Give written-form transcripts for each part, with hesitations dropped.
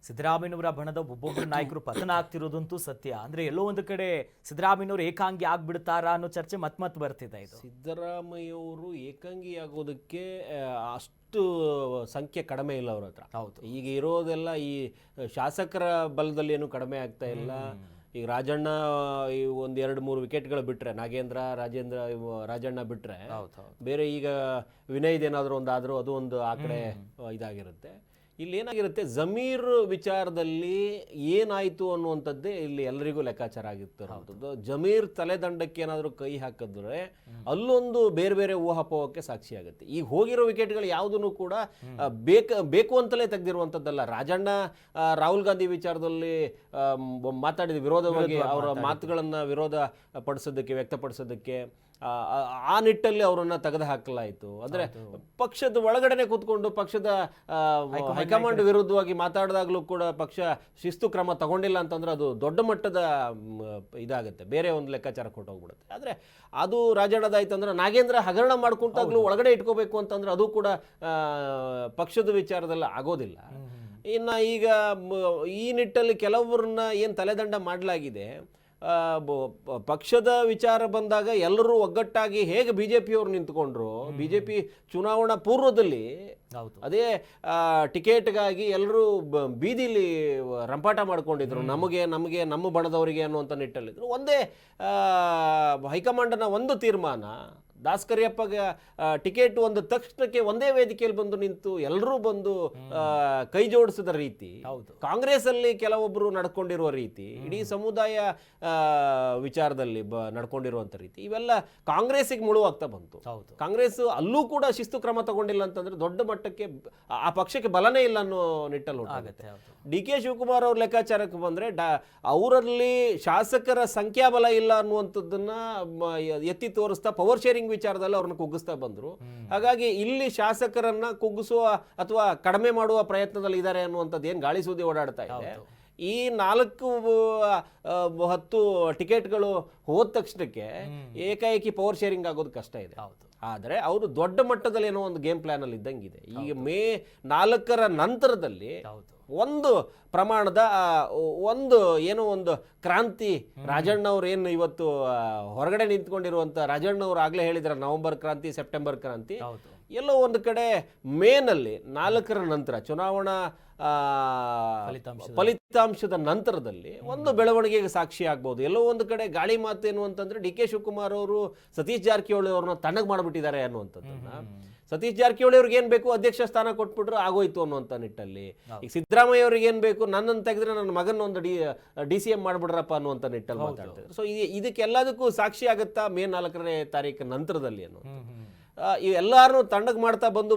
ಸಿದ್ದರಾಮಯ್ಯನವರ ಬಣದ ಒಬ್ಬೊಬ್ಬರು ನಾಯಕರು ಪತನ ಆಗ್ತಿರೋದಂತೂ ಸತ್ಯ. ಅಂದ್ರೆ ಎಲ್ಲೋ ಒಂದು ಕಡೆ ಸಿದ್ದರಾಮಯ್ಯನವರು ಏಕಾಂಗಿ ಆಗ್ಬಿಡ್ತಾರಾ ಅನ್ನೋ ಚರ್ಚೆ ಮತ್ ಬರ್ತಿದೆ. ಇದು ಸಿದ್ದರಾಮಯ್ಯವರು ಏಕಾಂಗಿ ಆಗೋದಕ್ಕೆ ಅಷ್ಟು ಸಂಖ್ಯೆ ಕಡಿಮೆ ಇಲ್ಲ ಅವ್ರ ಹತ್ರ. ಹೌದು, ಈಗ ಇರೋದೆಲ್ಲ ಈ ಶಾಸಕರ ಬಲದಲ್ಲಿ ಏನು ಕಡಿಮೆ ಆಗ್ತಾ ಇಲ್ಲ. ಈಗ ರಾಜಣ್ಣ ಈ ಒಂದ್ 2-3 ವಿಕೆಟ್ಗಳು ಬಿಟ್ರೆ, ನಾಗೇಂದ್ರ ರಾಜಣ್ಣ ಬಿಟ್ರೆ ಬೇರೆ ಈಗ ವಿನಯ್ದೇನಾದ್ರೂ ಒಂದಾದ್ರೂ ಅದು ಒಂದು ಆ ಕಡೆ ಇದಾಗಿರುತ್ತೆ. ಇಲ್ಲಿ ಏನಾಗಿರುತ್ತೆ, ಜಮೀರ್ ವಿಚಾರದಲ್ಲಿ ಏನಾಯ್ತು ಅನ್ನುವಂಥದ್ದೇ ಇಲ್ಲಿ ಎಲ್ಲರಿಗೂ ಲೆಕ್ಕಾಚಾರ ಆಗಿರ್ತಿರೋದು. ಜಮೀರ್ ತಲೆದಂಡಕ್ಕೆ ಏನಾದರೂ ಕೈ ಹಾಕಿದ್ರೆ ಅಲ್ಲೊಂದು ಬೇರೆ ಬೇರೆ ಊಹಾಪೋಹಕ್ಕೆ ಸಾಕ್ಷಿ ಆಗುತ್ತೆ. ಈಗ ಹೋಗಿರೋ ವಿಕೆಟ್ಗಳು ಯಾವುದೂ ಕೂಡ ಬೇಕು ಅಂತಲೇ ತೆಗೆದಿರುವಂಥದ್ದಲ್ಲ. ರಾಜಣ್ಣ ರಾಹುಲ್ ಗಾಂಧಿ ವಿಚಾರದಲ್ಲಿ ಮಾತಾಡಿದ ವಿರೋಧವಾಗಿ ಅವರ ಮಾತುಗಳನ್ನು ವಿರೋಧ ಪಡಿಸೋದಕ್ಕೆ, ವ್ಯಕ್ತಪಡಿಸೋದಕ್ಕೆ ಆ ನಿಟ್ಟಲ್ಲಿ ಅವರನ್ನ ತೆಗೆದು ಹಾಕಲಾಯಿತು. ಅಂದ್ರೆ ಪಕ್ಷದ ಒಳಗಡೆನೆ ಕೂತ್ಕೊಂಡು ಪಕ್ಷದ ಹೈಕಮಾಂಡ್ ವಿರುದ್ಧವಾಗಿ ಮಾತಾಡಿದಾಗಲೂ ಕೂಡ ಪಕ್ಷ ಶಿಸ್ತು ಕ್ರಮ ತಗೊಂಡಿಲ್ಲ ಅಂತಂದ್ರೆ ಅದು ದೊಡ್ಡ ಮಟ್ಟದ ಇದಾಗುತ್ತೆ, ಬೇರೆ ಒಂದು ಲೆಕ್ಕಾಚಾರ ಕೊಟ್ಟೋಗ್ಬಿಡುತ್ತೆ. ಆದರೆ ಅದು ರಾಜಣ್ಣದಾಯ್ತು ಅಂದ್ರೆ ನಾಗೇಂದ್ರ ಹಗರಣ ಮಾಡ್ಕೊಂತಾಗ್ಲೂ ಒಳಗಡೆ ಇಟ್ಕೋಬೇಕು ಅಂತಂದ್ರೆ ಅದು ಕೂಡ ಪಕ್ಷದ ವಿಚಾರದಲ್ಲಿ ಆಗೋದಿಲ್ಲ. ಇನ್ನು ಈಗ ಈ ನಿಟ್ಟಲ್ಲಿ ಕೆಲವ್ರನ್ನ ಏನು ತಲೆದಂಡ ಮಾಡಲಾಗಿದೆ, ಪಕ್ಷದ ವಿಚಾರ ಬಂದಾಗ ಎಲ್ಲರೂ ಒಗ್ಗಟ್ಟಾಗಿ ಹೇಗೆ ಬಿಜೆಪಿಯವರು ನಿಂತ್ಕೊಂಡ್ರು, ಬಿಜೆಪಿ ಚುನಾವಣಾ ಪೂರ್ವದಲ್ಲಿ ಅದೇ ಟಿಕೆಟ್ಗಾಗಿ ಎಲ್ಲರೂ ಬೀದಿಲಿ ರಂಪಾಟ ಮಾಡ್ಕೊಂಡಿದ್ರು, ನಮಗೆ ನಮ್ಮ ಬಣದವರಿಗೆ ಅನ್ನುವಂಥ ನಿಟ್ಟಲ್ಲಿದ್ರು. ಒಂದೇ ಹೈಕಮಾಂಡ್ನ ಒಂದು ತೀರ್ಮಾನ, ದಾಸ್ಕರಿಯಪ್ಪಗೆ ಟಿಕೆಟ್ ಒಂದು ತಕ್ಷಣಕ್ಕೆ ಒಂದೇ ವೇದಿಕೆಯಲ್ಲಿ ಬಂದು ನಿಂತು ಎಲ್ಲರೂ ಬಂದು ಕೈ ಜೋಡಿಸಿದ ರೀತಿ, ಕಾಂಗ್ರೆಸ್ ಅಲ್ಲಿ ಕೆಲವೊಬ್ಬರು ನಡ್ಕೊಂಡಿರುವ ರೀತಿ, ಇಡೀ ಸಮುದಾಯ ವಿಚಾರದಲ್ಲಿ ನಡ್ಕೊಂಡಿರುವಂತ ರೀತಿ, ಇವೆಲ್ಲ ಕಾಂಗ್ರೆಸ್ಸಿಗೆ ಮುಳುವಾಗ್ತಾ ಬಂತು. ಕಾಂಗ್ರೆಸ್ ಅಲ್ಲೂ ಕೂಡ ಶಿಸ್ತು ಕ್ರಮ ತಗೊಂಡಿಲ್ಲ ಅಂತಂದ್ರೆ ದೊಡ್ಡ ಮಟ್ಟಕ್ಕೆ ಆ ಪಕ್ಷಕ್ಕೆ ಬಲನೇ ಇಲ್ಲ ಅನ್ನೋ ನಿಟ್ಟಲ್ಲಿ ಆಗುತ್ತೆ. DK ಶಿವಕುಮಾರ್ ಅವ್ರ ಲೆಕ್ಕಾಚಾರಕ್ಕೆ ಬಂದ್ರೆ ಅವರಲ್ಲಿ ಶಾಸಕರ ಸಂಖ್ಯಾಬಲ ಇಲ್ಲ ಅನ್ನುವಂಥದ್ದನ್ನ ಎತ್ತಿ ತೋರಿಸ್ತಾ ಪವರ್ ಶೇರಿಂಗ್ ವಿಚಾರದಲ್ಲಿ ಅವ್ರನ್ನ ಕುಗ್ಗಿಸ್ತಾ ಬಂದ್ರು. ಹಾಗಾಗಿ ಇಲ್ಲಿ ಶಾಸಕರನ್ನ ಕುಗ್ಗಿಸುವ ಅಥವಾ ಕಡಿಮೆ ಮಾಡುವ ಪ್ರಯತ್ನದಲ್ಲಿ ಇದ್ದಾರೆ ಅನ್ನುವಂಥದ್ದು ಏನು ಗಾಳಿ ಸುದ್ದಿ ಓಡಾಡ್ತಾ ಇದೆ. ಈ 4-10 ಟಿಕೆಟ್ಗಳು ಹೋದ ತಕ್ಷಣಕ್ಕೆ ಏಕಾಏಕಿ ಪವರ್ ಶೇರಿಂಗ್ ಆಗೋದು ಕಷ್ಟ ಇದೆ. ಆದರೆ ಅವರು ದೊಡ್ಡ ಮಟ್ಟದಲ್ಲಿ ಏನೋ ಒಂದು ಗೇಮ್ ಪ್ಲಾನ್ ಅಲ್ಲಿ ಇದ್ದಂಗಿದೆ. ಈಗ ಮೇ 4ರ ನಂತರದಲ್ಲಿ ಒಂದು ಪ್ರಮಾಣದ ಏನೋ ಒಂದು ಕ್ರಾಂತಿ, ರಾಜಣ್ಣ ಅವ್ರು ಏನು ಇವತ್ತು ಹೊರಗಡೆ ನಿಂತ್ಕೊಂಡಿರುವಂತ ರಾಜಣ್ಣ ಅವ್ರು ಆಗ್ಲೇ ಹೇಳಿದ್ರ ನವೆಂಬರ್ ಕ್ರಾಂತಿ, ಸೆಪ್ಟೆಂಬರ್ ಕ್ರಾಂತಿ, ಎಲ್ಲೋ ಒಂದು ಕಡೆ ಮೇನಲ್ಲಿ 4ರ ನಂತರ ಚುನಾವಣಾ ಫಲಿತಾಂಶದ ನಂತರದಲ್ಲಿ ಒಂದು ಬೆಳವಣಿಗೆಗೆ ಸಾಕ್ಷಿ ಆಗ್ಬಹುದು. ಎಲ್ಲೋ ಒಂದು ಕಡೆ ಗಾಳಿ ಮಾತು ಏನು ಅಂತಂದ್ರೆ DK ಶಿವಕುಮಾರ್ ಅವರು ಸತೀಶ್ ಜಾರಕಿಹೊಳಿ ಅವ್ರನ್ನ ತಣ್ಣಗೆ ಮಾಡಿಬಿಟ್ಟಿದ್ದಾರೆ ಅನ್ನುವಂಥದ್ದನ್ನ. ಸತೀಶ್ ಜಾರಕಿಹೊಳಿ ಅವ್ರಿಗೆ ಏನ್ ಬೇಕು, ಅಧ್ಯಕ್ಷ ಸ್ಥಾನ ಕೊಟ್ಬಿಟ್ರು ಆಗೋಯ್ತು ಅನ್ನುವಂಥ ನಿಟ್ಟಲ್ಲಿ. ಈಗ ಸಿದ್ದರಾಮಯ್ಯ ಅವ್ರಿಗೆ ಏನ್ ಬೇಕು, ನನ್ನನ್ನು ತೆಗೆದ್ರೆ ನನ್ನ ಮಗನ ಒಂದು DCM ಮಾಡ್ಬಿಡ್ರಪ್ಪ ಅನ್ನುವಂಥ ನಿಟ್ಟಲ್ಲಿ ಮಾತಾಡ್ತಾರೆ. ಸೊ ಇದಕ್ಕೆಲ್ಲದಕ್ಕೂ ಸಾಕ್ಷಿ ಆಗುತ್ತಾ ಮೇ 4ನೇ ತಾರೀಕು ನಂತರದಲ್ಲಿ ಅನ್ನೋ ಇವೆಲ್ಲರೂ ತಣ್ಣಗೆ ಮಾಡ್ತಾ ಬಂದು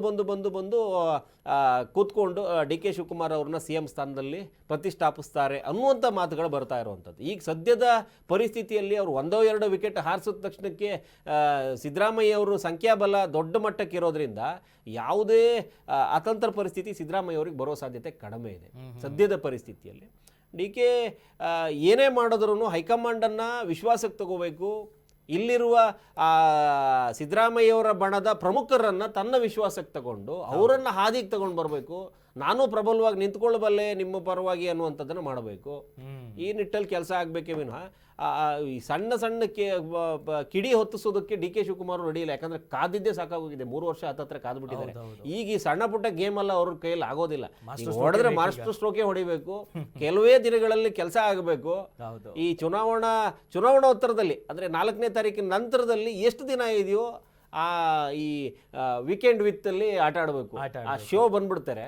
ಕೂತ್ಕೊಂಡು DK ಶಿವಕುಮಾರ್ ಅವ್ರನ್ನ CM ಸ್ಥಾನದಲ್ಲಿ ಪ್ರತಿಷ್ಠಾಪಿಸ್ತಾರೆ ಅನ್ನುವಂಥ ಮಾತುಗಳು ಬರ್ತಾ ಇರುವಂಥದ್ದು. ಈಗ ಸದ್ಯದ ಪರಿಸ್ಥಿತಿಯಲ್ಲಿ ಅವರು 1-2 ವಿಕೆಟ್ ಹಾರಿಸಿದ ತಕ್ಷಣಕ್ಕೆ ಸಿದ್ದರಾಮಯ್ಯ ಅವರು ಸಂಖ್ಯಾಬಲ ದೊಡ್ಡ ಮಟ್ಟಕ್ಕೆ ಇರೋದ್ರಿಂದ ಯಾವುದೇ ಅತಂತ್ರ ಪರಿಸ್ಥಿತಿ ಸಿದ್ದರಾಮಯ್ಯ ಅವ್ರಿಗೆ ಬರೋ ಸಾಧ್ಯತೆ ಕಡಿಮೆ ಇದೆ ಸದ್ಯದ ಪರಿಸ್ಥಿತಿಯಲ್ಲಿ. DK ಏನೇ ಮಾಡಿದ್ರೂ ಹೈಕಮಾಂಡನ್ನು ವಿಶ್ವಾಸಕ್ಕೆ ತಗೋಬೇಕು. ಇಲ್ಲಿರುವ ಸಿದ್ದರಾಮಯ್ಯವರ ಬಣದ ಪ್ರಮುಖರನ್ನ ತನ್ನ ವಿಶ್ವಾಸಕ್ಕೆ ತಗೊಂಡು ಅವರನ್ನ ಹಾದಿಗೆ ತಗೊಂಡು ಬರಬೇಕು. ನಾನು ಪ್ರಬಲವಾಗಿ ನಿಂತ್ಕೊಳ್ಳಬಲ್ಲೆ ನಿಮ್ಮ ಪರವಾಗಿ ಅನ್ನುವಂಥದ್ದನ್ನು ಮಾಡಬೇಕು. ಈ ನಿಟ್ಟಲ್ಲಿ ಕೆಲಸ ಆಗಬೇಕೇ ವಿನಃ ಈ ಸಣ್ಣ ಕಿಡಿ ಹೊತ್ತಿಸೋದಕ್ಕೆ DK ಶಿವಕುಮಾರ್ ರೆಡಿ ಇಲ್ಲ. ಯಾಕಂದ್ರೆ ಕಾದಿದ್ದೇ ಸಾಕಾಗೋಗಿದೆ, 3 ವರ್ಷ ಹತ್ತತ್ರ ಕಾದ್ಬಿಟ್ಟಿದ್ದಾರೆ. ಈಗ ಈ ಸಣ್ಣ ಪುಟ್ಟ ಗೇಮ್ ಎಲ್ಲ ಅವ್ರ ಕೈಯಲ್ಲಿ ಆಗೋದಿಲ್ಲ. ಹೊಡೆದ್ರೆ ಮಾಸ್ಟರ್ ಸ್ಟ್ರೋಕೆ ಹೊಡಿಬೇಕು, ಕೆಲವೇ ದಿನಗಳಲ್ಲಿ ಕೆಲಸ ಆಗಬೇಕು. ಈ ಚುನಾವಣೋತ್ತರದಲ್ಲಿ ಅಂದ್ರೆ 4ನೇ ತಾರೀಕಿನ ನಂತರದಲ್ಲಿ ಎಷ್ಟು ದಿನ ಇದೆಯೋ ಈ ವೀಕೆಂಡ್ ವಿತ್ತಲ್ಲಿ ಆಟ ಆಡಬೇಕು. ಆ ಶೋ ಬಂದ್ಬಿಡ್ತಾರೆ.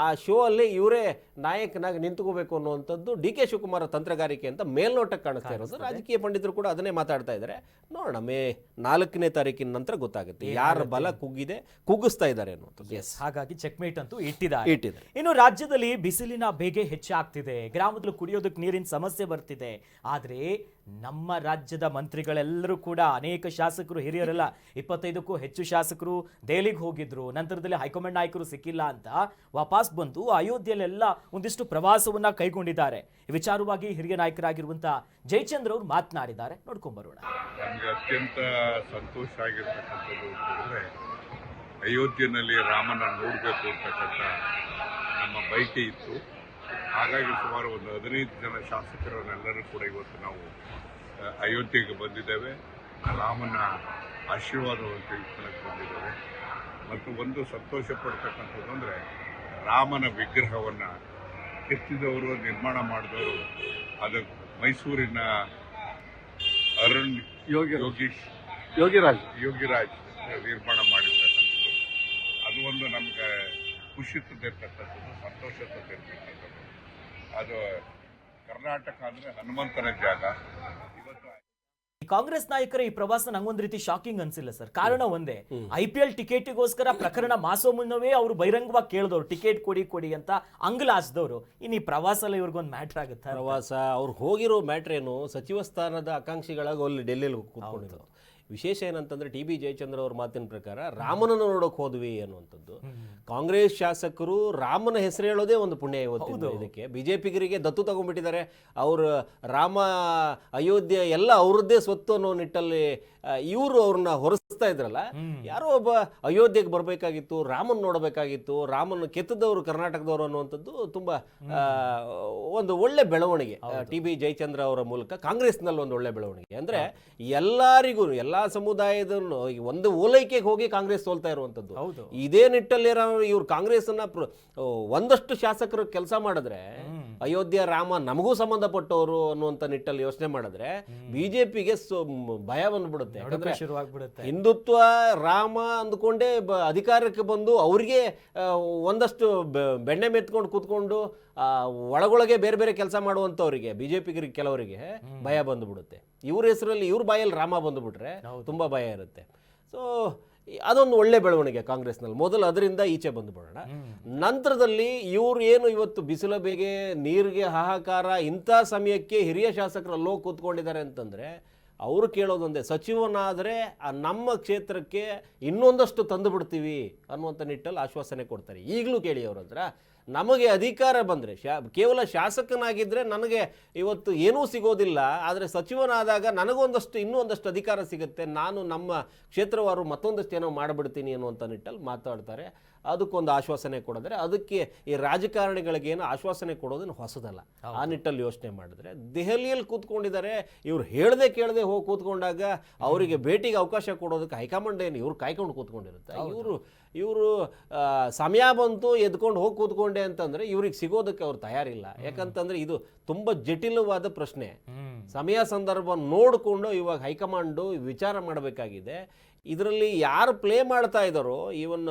ಆ ಶೋ ಅಲ್ಲಿ ಇವರೇ ನಾಯಕನಾಗಿ ನಿಂತ್ಕೋಬೇಕು ಅನ್ನುವಂಥದ್ದು DK ಶಿವಕುಮಾರ್ ತಂತ್ರಗಾರಿಕೆ ಅಂತ ಮೇಲ್ನೋಟಕ್ಕೆ ಕಾಣಿಸ್ತಾ ಇರೋದು. ರಾಜಕೀಯ ಪಂಡಿತರು ಕೂಡ ಅದನ್ನೇ ಮಾತಾಡ್ತಾ ಇದ್ದಾರೆ. ನೋಡೋಣ ಮೇ 4ನೇ ತಾರೀಕಿನ ನಂತರ ಗೊತ್ತಾಗುತ್ತೆ ಯಾರ ಬಲ ಕುಗ್ಗಿಸ್ತಾ ಇದ್ದಾರೆ ಅನ್ನುವಂಥದ್ದು. ಹಾಗಾಗಿ ಚೆಕ್ಮೇಟ್ ಅಂತೂ ಇಟ್ಟಿದ್ದಾರೆ. ಇನ್ನು ರಾಜ್ಯದಲ್ಲಿ ಬಿಸಿಲಿನ ಬೇಗೆ ಹೆಚ್ಚಾಗ್ತಿದೆ, ಗ್ರಾಮದಲ್ಲಿ ಕುಡಿಯೋದಕ್ಕೆ ನೀರಿನ ಸಮಸ್ಯೆ ಬರ್ತಿದೆ. ಆದ್ರೆ ನಮ್ಮ ರಾಜ್ಯದ ಮಂತ್ರಿಗಳೆಲ್ಲರೂ ಕೂಡ, ಅನೇಕ ಶಾಸಕರು, ಹಿರಿಯರೆಲ್ಲ 25ಕ್ಕೂ ಹೆಚ್ಚು ಶಾಸಕರು ದೆಹಲಿಗೆ ಹೋಗಿದ್ರು. ನಂತರದಲ್ಲಿ ಹೈಕಮಾಂಡ್ ನಾಯಕರು ಸಿಕ್ಕಿಲ್ಲ ಅಂತ ವಾಪಸ್ ಬಂದು ಅಯೋಧ್ಯೆಯಲ್ಲೆಲ್ಲ ಒಂದಿಷ್ಟು ಪ್ರವಾಸವನ್ನ ಕೈಗೊಂಡಿದ್ದಾರೆ. ಈ ವಿಚಾರವಾಗಿ ಹಿರಿಯ ನಾಯಕರಾಗಿರುವಂತಹ ಜಯಚಂದ್ರ ಅವರು ಮಾತನಾಡಿದ್ದಾರೆ. ನೋಡ್ಕೊಂಡ್ ಬರೋಣ. ನಮ್ಗೆ ಅತ್ಯಂತ ಸಂತೋಷ ಆಗಿರ್ತಕ್ಕಂಥದ್ದು ಅಂತಂದ್ರೆ ಅಯೋಧ್ಯೆಯಲ್ಲಿ ರಾಮನ ನೋಡಬೇಕು ಅಂತಕ್ಕಂಥ ನಮ್ಮ ಬಯಕೆ ಇತ್ತು. ಹಾಗಾಗಿ ಸುಮಾರು ಒಂದು 15 ಜನ ಶಾಸಕರನ್ನೆಲ್ಲರೂ ಕೂಡ ಇವತ್ತು ನಾವು ಅಯೋಧ್ಯೆಗೆ ಬಂದಿದ್ದೇವೆ. ರಾಮನ ಆಶೀರ್ವಾದವನ್ನು ತೆಗೆದುಕೊಳ್ಳಕ್ಕೆ ಬಂದಿದ್ದೇವೆ. ಮತ್ತು ಒಂದು ಸಂತೋಷ ಪಡ್ತಕ್ಕಂಥದ್ದು ಅಂದರೆ ರಾಮನ ವಿಗ್ರಹವನ್ನು ಕೆತ್ತಿದವರು, ನಿರ್ಮಾಣ ಮಾಡಿದವರು ಅದು ಮೈಸೂರಿನ ಅರುಣ್ ಯೋಗಿರಾಜ್ ನಿರ್ಮಾಣ ಮಾಡಿರ್ತಕ್ಕಂಥದ್ದು. ಅದು ಒಂದು ನಮ್ಗೆ ಖುಷಿ ತಂದಿರ್ತಕ್ಕಂಥದ್ದು, ಸಂತೋಷ ತಂದಿರ್ತಕ್ಕಂಥದ್ದು. ಅದು ಕರ್ನಾಟಕ ಅಂದರೆ ಹನುಮಂತನ ಜಾಗ. ಇವತ್ತು ಕಾಂಗ್ರೆಸ್ ನಾಯಕರ ಈ ಪ್ರವಾಸ ನಂಗೊಂದ್ ರೀತಿ ಶಾಕಿಂಗ್ ಅನ್ಸಿಲ್ಲ ಸರ್. ಕಾರಣ ಒಂದೇ, IPL ಟಿಕೆಟಿಗೋಸ್ಕರ ಪ್ರಕರಣ ಮಾಸೋ ಮುನ್ನವೇ ಅವರು ಬಹಿರಂಗವಾಗಿ ಕೇಳಿದವ್ರು ಟಿಕೆಟ್ ಕೊಡಿ ಅಂತ ಅಂಗಲಾಚ್ದವ್ರು. ಇನ್ನು ಈ ಪ್ರವಾಸ ಎಲ್ಲ ಇವ್ರಿಗೊಂದು ಮ್ಯಾಟ್ರ್ ಆಗುತ್ತೆ. ಪ್ರವಾಸ ಅವ್ರು ಹೋಗಿರೋ ಮ್ಯಾಟ್ರ್ ಏನು, ಸಚಿವ ಸ್ಥಾನದ ಆಕಾಂಕ್ಷಿಗಳಾಗಿ ಅಲ್ಲಿ ಡೆಲ್ಲಿಯಲ್ಲಿ ಕೂತ್ಕೊಂಡಿದ್ರು. ವಿಶೇಷ ಏನಂತಂದ್ರೆ TB ಜಯಚಂದ್ರ ಅವ್ರ ಮಾತಿನ ಪ್ರಕಾರ ರಾಮನನ್ನು ನೋಡೋಕೆ ಹೋದ್ವಿ ಅನ್ನುವಂಥದ್ದು. ಕಾಂಗ್ರೆಸ್ ಶಾಸಕರು ರಾಮನ ಹೆಸರು ಹೇಳೋದೇ ಒಂದು ಪುಣ್ಯ ಇವತ್ತು. ಇದಕ್ಕೆ ಬಿಜೆಪಿಗರಿಗೆ ದತ್ತು ತಗೊಂಡ್ಬಿಟ್ಟಿದ್ದಾರೆ. ಅವರು ರಾಮ ಅಯೋಧ್ಯೆ ಎಲ್ಲ ಅವ್ರದ್ದೇ ಸ್ವತ್ತು ಅನ್ನೋ ನಿಟ್ಟಲ್ಲಿ ಇವರು ಅವ್ರನ್ನ ಹೊರಸ್ತಾ ಇದ್ರಲ್ಲ. ಯಾರೋ ಒಬ್ಬ ಅಯೋಧ್ಯೆಗೆ ಬರಬೇಕಾಗಿತ್ತು, ರಾಮನ್ ನೋಡಬೇಕಾಗಿತ್ತು, ರಾಮನ್ ಕೆತ್ತದವರು ಕರ್ನಾಟಕದವರು ಅನ್ನುವಂಥದ್ದು ತುಂಬಾ ಒಂದು ಒಳ್ಳೆ ಬೆಳವಣಿಗೆ. TB ಜಯಚಂದ್ರ ಅವರ ಮೂಲಕ ಕಾಂಗ್ರೆಸ್ನಲ್ಲಿ ಒಂದು ಒಳ್ಳೆ ಬೆಳವಣಿಗೆ. ಅಂದ್ರೆ ಎಲ್ಲರಿಗೂ, ಎಲ್ಲಾ ಸಮುದಾಯದನ್ನು ಒಂದು ಓಲೈಕೆಗೆ ಹೋಗಿ ಕಾಂಗ್ರೆಸ್ ಸೋಲ್ತಾ ಇರುವಂತದ್ದು. ಇದೇ ನಿಟ್ಟಲ್ಲಿ ಇವ್ರು ಕಾಂಗ್ರೆಸ್ ಅನ್ನ ಒಂದಷ್ಟು ಶಾಸಕರು ಕೆಲಸ ಮಾಡಿದ್ರೆ, ಅಯೋಧ್ಯೆ ರಾಮ ನಮಗೂ ಸಂಬಂಧಪಟ್ಟವರು ಅನ್ನುವಂತ ನಿಟ್ಟಲ್ಲಿ ಯೋಚನೆ ಮಾಡಿದ್ರೆ ಬಿಜೆಪಿಗೆ ಭಯ ಬಂದ್ಬಿಡುತ್ತೆ. ಯಾಕಂದ್ರೆ ಹಿಂದುತ್ವ ರಾಮ ಅಂದ್ಕೊಂಡೇ ಅಧಿಕಾರಕ್ಕೆ ಬಂದು ಅವ್ರಿಗೆ ಒಂದಷ್ಟು ಬೆಣ್ಣೆ ಮೆತ್ಕೊಂಡು ಕೂತ್ಕೊಂಡು ಒಳಗೊಳಗೆ ಬೇರೆ ಬೇರೆ ಕೆಲಸ ಮಾಡುವಂಥವ್ರಿಗೆ, ಬಿಜೆಪಿಗರಿಗೆ ಕೆಲವರಿಗೆ ಭಯ ಬಂದುಬಿಡುತ್ತೆ. ಇವ್ರ ಹೆಸರಲ್ಲಿ ಇವ್ರ ಬಾಯಲ್ಲಿ ರಾಮ ಬಂದುಬಿಟ್ರೆ ತುಂಬಾ ಭಯ ಇರುತ್ತೆ. ಸೊ ಅದೊಂದು ಒಳ್ಳೆ ಬೆಳವಣಿಗೆ ಕಾಂಗ್ರೆಸ್ನಲ್ಲಿ. ಮೊದಲು ಅದರಿಂದ ಈಚೆ ಬಂದುಬಿಡೋಣ. ನಂತರದಲ್ಲಿ ಇವ್ರು ಏನು ಇವತ್ತು ಬಿಸಿಲ ಬೇಗೆ, ನೀರಿಗೆ ಹಾಹಾಕಾರ, ಇಂಥ ಸಮಯಕ್ಕೆ ಹಿರಿಯ ಶಾಸಕರು ಅಲ್ಲೋ ಕೂತ್ಕೊಂಡಿದ್ದಾರೆ ಅಂತಂದ್ರೆ ಅವರು ಕೇಳೋದೊಂದೇ, ಸಚಿವನಾದರೆ ನಮ್ಮ ಕ್ಷೇತ್ರಕ್ಕೆ ಇನ್ನೊಂದಷ್ಟು ತಂದು ಬಿಡ್ತೀವಿ ಅನ್ನುವಂಥ ನಿಟ್ಟಲ್ಲಿ ಆಶ್ವಾಸನೆ ಕೊಡ್ತಾರೆ. ಈಗಲೂ ಕೇಳಿ ಅವ್ರ ಹತ್ರ, ನಮಗೆ ಅಧಿಕಾರ ಬಂದರೆ ಕೇವಲ ಶಾಸಕನಾಗಿದ್ದರೆ ನನಗೆ ಇವತ್ತು ಏನೂ ಸಿಗೋದಿಲ್ಲ, ಆದರೆ ಸಚಿವನಾದಾಗ ನನಗೊಂದಷ್ಟು ಇನ್ನೊಂದಷ್ಟು ಅಧಿಕಾರ ಸಿಗುತ್ತೆ, ನಾನು ನಮ್ಮ ಕ್ಷೇತ್ರವಾರು ಮತ್ತೊಂದಷ್ಟು ಏನೋ ಮಾಡಿಬಿಡ್ತೀನಿ ಅನ್ನುವಂಥ ನಿಟ್ಟಲ್ಲಿ ಮಾತಾಡ್ತಾರೆ. ಅದಕ್ಕೊಂದು ಆಶ್ವಾಸನೆ ಕೊಡಿದ್ರೆ, ಅದಕ್ಕೆ ಈ ರಾಜಕಾರಣಿಗಳಿಗೇನು ಆಶ್ವಾಸನೆ ಕೊಡೋದನ್ನು ಹೊಸದಲ್ಲ. ಆ ನಿಟ್ಟಲ್ಲಿ ಯೋಚನೆ ಮಾಡಿದ್ರೆ ದೆಹಲಿಯಲ್ಲಿ ಕೂತ್ಕೊಂಡಿದ್ದಾರೆ. ಇವ್ರು ಹೇಳ್ದೆ ಕೇಳದೆ ಹೋಗಿ ಕೂತ್ಕೊಂಡಾಗ ಅವರಿಗೆ ಭೇಟಿಗೆ ಅವಕಾಶ ಕೊಡೋದಕ್ಕೆ ಹೈಕಮಾಂಡ್ ಏನು ಇವ್ರು ಕಾಯ್ಕೊಂಡು ಕೂತ್ಕೊಂಡಿರುತ್ತೆ. ಇವರು ಸಮಯ ಬಂತು ಎದ್ಕೊಂಡು ಹೋಗಿ ಕೂತ್ಕೊಂಡೆ ಅಂತಂದ್ರೆ ಇವ್ರಿಗೆ ಸಿಗೋದಕ್ಕೆ ಅವ್ರು ತಯಾರಿಲ್ಲ. ಯಾಕಂತಂದ್ರೆ ಇದು ತುಂಬ ಜಟಿಲವಾದ ಪ್ರಶ್ನೆ. ಸಮಯ ಸಂದರ್ಭ ನೋಡಿಕೊಂಡು ಇವಾಗ ಹೈಕಮಾಂಡು ವಿಚಾರ ಮಾಡಬೇಕಾಗಿದೆ. ಇದರಲ್ಲಿ ಯಾರು ಪ್ಲೇ ಮಾಡ್ತಾ ಇದ್ದಾರೋ, ಇವನ್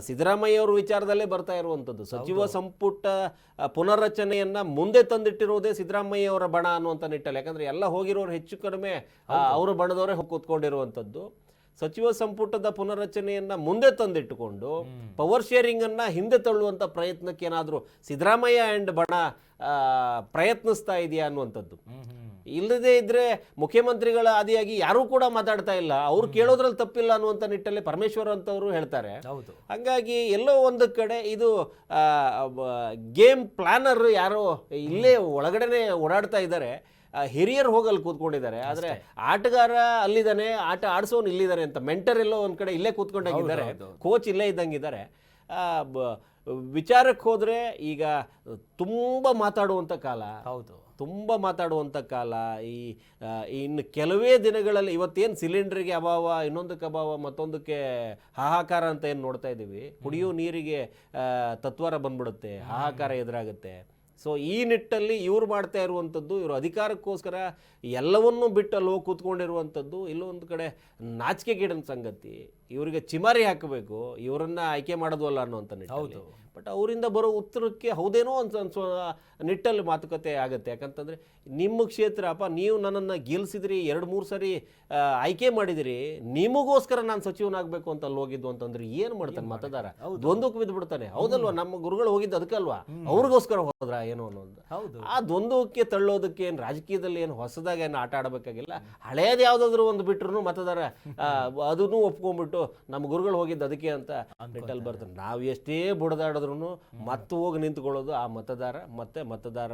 ಸಿದ್ದರಾಮಯ್ಯ ಅವ್ರ ವಿಚಾರದಲ್ಲೇ ಬರ್ತಾ ಇರುವಂಥದ್ದು. ಸಚಿವ ಸಂಪುಟ ಪುನರ್ರಚನೆಯನ್ನ ಮುಂದೆ ತಂದಿಟ್ಟಿರೋದೇ ಸಿದ್ದರಾಮಯ್ಯ ಅವರ ಬಣ ಅನ್ನುವಂಥ ನಿಟ್ಟಲ್ಲಿ. ಯಾಕಂದ್ರೆ ಎಲ್ಲ ಹೋಗಿರೋರು ಹೆಚ್ಚು ಕಡಿಮೆ ಅವರ ಬಣದವರೇ ಹೋಗಿ ಕೂತ್ಕೊಂಡಿರುವಂಥದ್ದು. ಸಚಿವ ಸಂಪುಟದ ಪುನರ್ರಚನೆಯನ್ನ ಮುಂದೆ ತಂದಿಟ್ಟುಕೊಂಡು ಪವರ್ ಶೇರಿಂಗ್ ಅನ್ನ ಹಿಂದೆ ತಳ್ಳುವಂಥ ಪ್ರಯತ್ನಕ್ಕೆ ಏನಾದರೂ ಸಿದ್ದರಾಮಯ್ಯ ಆ್ಯಂಡ್ ಬಣ ಪ್ರಯತ್ನಿಸ್ತಾ ಇದೆಯಾ ಅನ್ನುವಂಥದ್ದು. ಇಲ್ಲದೇ ಇದ್ರೆ ಮುಖ್ಯಮಂತ್ರಿಗಳ ಆದಿಯಾಗಿ ಯಾರೂ ಕೂಡ ಮಾತಾಡ್ತಾ ಇಲ್ಲ, ಅವ್ರು ಕೇಳೋದ್ರಲ್ಲಿ ತಪ್ಪಿಲ್ಲ ಅನ್ನುವಂಥ ನಿಟ್ಟಲ್ಲಿ ಪರಮೇಶ್ವರ್ ಅಂತವರು ಹೇಳ್ತಾರೆ. ಹಾಗಾಗಿ ಎಲ್ಲೋ ಒಂದು ಕಡೆ ಇದು ಗೇಮ್ ಪ್ಲಾನರ್ ಯಾರೋ ಇಲ್ಲೇ ಒಳಗಡೆನೆ ಓಡಾಡ್ತಾ ಇದ್ದಾರೆ. ಹಿರಿಯರು ಹೋಗಲ್ಲಿ ಕೂತ್ಕೊಂಡಿದ್ದಾರೆ, ಆದರೆ ಆಟಗಾರ ಅಲ್ಲಿದ್ದಾನೆ, ಆಟ ಆಡಿಸೋನು ಇಲ್ಲಿದ್ದಾರೆ ಅಂತ. ಮೆಂಟರ್ ಎಲ್ಲೋ ಒಂದು ಕಡೆ ಇಲ್ಲೇ ಕೂತ್ಕೊಂಡಾಗಿದ್ದಾರೆ, ಕೋಚ್ ಇಲ್ಲೇ ಇದ್ದಂಗಿದ್ದಾರೆ. ವಿಚಾರಕ್ಕೆ ಹೋದ್ರೆ ಈಗ ತುಂಬ ಮಾತಾಡುವಂಥ ಕಾಲ, ತುಂಬ ಮಾತಾಡುವಂಥ ಕಾಲ. ಇನ್ನು ಕೆಲವೇ ದಿನಗಳಲ್ಲಿ ಇವತ್ತೇನು ಸಿಲಿಂಡರ್ಗೆ ಅಭಾವ, ಇನ್ನೊಂದಕ್ಕೆ ಅಭಾವ, ಮತ್ತೊಂದಕ್ಕೆ ಹಾಹಾಕಾರ ಅಂತ ಏನು ನೋಡ್ತಾ ಇದ್ದೀವಿ. ಕುಡಿಯೋ ನೀರಿಗೆ ತತ್ವಾರ ಬಂದ್ಬಿಡುತ್ತೆ, ಹಾಹಾಕಾರ ಎದುರಾಗುತ್ತೆ. ಸೊ ಈ ನಿಟ್ಟಲ್ಲಿ ಇವ್ರು ಮಾಡ್ತಾ ಇರುವಂಥದ್ದು, ಇವರು ಅಧಿಕಾರಕ್ಕೋಸ್ಕರ ಎಲ್ಲವನ್ನೂ ಬಿಟ್ಟು ಅಲ್ಲಿ ಹೋಗಿ ಕೂತ್ಕೊಂಡಿರುವಂಥದ್ದು ಇಲ್ಲೊಂದು ಕಡೆ ನಾಚಿಕೆಗೇಡಿನ ಸಂಗತಿ. ಇವರಿಗೆ ಚಿಮಾರಿ ಹಾಕಬೇಕು, ಇವರನ್ನ ಆಯ್ಕೆ ಮಾಡೋದಲ್ಲ ಅನ್ನೋಂಥ ನಿಟ್ಟಲ್ಲಿ. ಬಟ್ ಅವರಿಂದ ಬರೋ ಉತ್ತರಕ್ಕೆ ಹೌದೇನೋ ಅನ್ಸೋ ನಿಟ್ಟಲ್ಲಿ ಮಾತುಕತೆ ಆಗುತ್ತೆ. ಯಾಕಂತಂದರೆ ನಿಮ್ಮ ಕ್ಷೇತ್ರ ಅಪ್ಪ, ನೀವು ನನ್ನನ್ನು ಗೆಲ್ಸಿದ್ರಿ, 2-3 ಸರಿ ಆಯ್ಕೆ ಮಾಡಿದಿರಿ, ನಿಮಗೋಸ್ಕರ ನಾನು ಸಚಿವನಾಗಬೇಕು ಅಂತ ಅಲ್ಲಿ ಹೋಗಿದ್ದು ಅಂತಂದ್ರೆ ಏನು ಮಾಡ್ತಾನೆ ಮತದಾರ? ದ್ವಂದ್ವಕ್ಕೆ ಬಿದ್ದು ಬಿಡ್ತಾನೆ. ಹೌದಲ್ವಾ? ನಮ್ಮ ಗುರುಗಳು ಹೋಗಿದ್ದು ಅದಕ್ಕಲ್ವಾ, ಅವ್ರಿಗೋಸ್ಕರ ಹೋದ್ರ ಏನೋ ಅನ್ನೋದು. ಆ ದ್ವಂದ್ವಕ್ಕೆ ತಳ್ಳೋದಕ್ಕೆ ಏನು ರಾಜಕೀಯದಲ್ಲಿ ಏನು ಹೊಸದಾಗಿ ಏನು ಆಟ ಆಡಬೇಕಾಗಿಲ್ಲ. ಹಳೇದು ಯಾವುದಾದ್ರೂ ಒಂದು ಬಿಟ್ರು ಮತದಾರ ಅದನ್ನು ಒಪ್ಕೊಂಡ್ಬಿಟ್ಟು ನಮ್ಮ ಗುರುಗಳು ಹೋಗಿದ್ದು ಅದಕ್ಕೆ ಅಂತ ನಿಟ್ಟಲ್ಲಿ ಬರ್ತಾರೆ. ನಾವು ಎಷ್ಟೇ ಬುಡದಾಡಿದ್ರು ಮತ್ತೆ ಹೋಗಿ ನಿಂತ್ಕೊಳ್ಳೋದು ಆ ಮತದಾರ, ಮತ್ತೆ ಮತದಾರ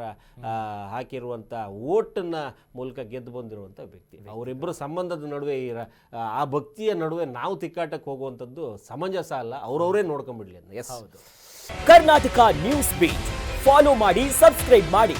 ಹಾಕಿರುವಂಥ ಓಟನ್ನ ಮೂಲಕ ಗೆದ್ದು ಬಂದಿರುವಂಥ ವ್ಯಕ್ತಿ. ಅವರಿಬ್ಬರು ಸಂಬಂಧದ ನಡುವೆ ಆ ಭಕ್ತಿಯ ನಡುವೆ ನಾವು ತಿಕ್ಕಾಟಕ್ಕೆ ಹೋಗುವಂಥದ್ದು ಸಮಂಜಸ ಅಲ್ಲ. ಅವರವರೇ ನೋಡ್ಕೊಂಡ್ಬಿಡ್ಲಿ ಅಂತ. Yes, Karnataka news beat follow ಮಾಡಿ, ಸಬ್ಸ್ಕ್ರೈಬ್ ಮಾಡಿ.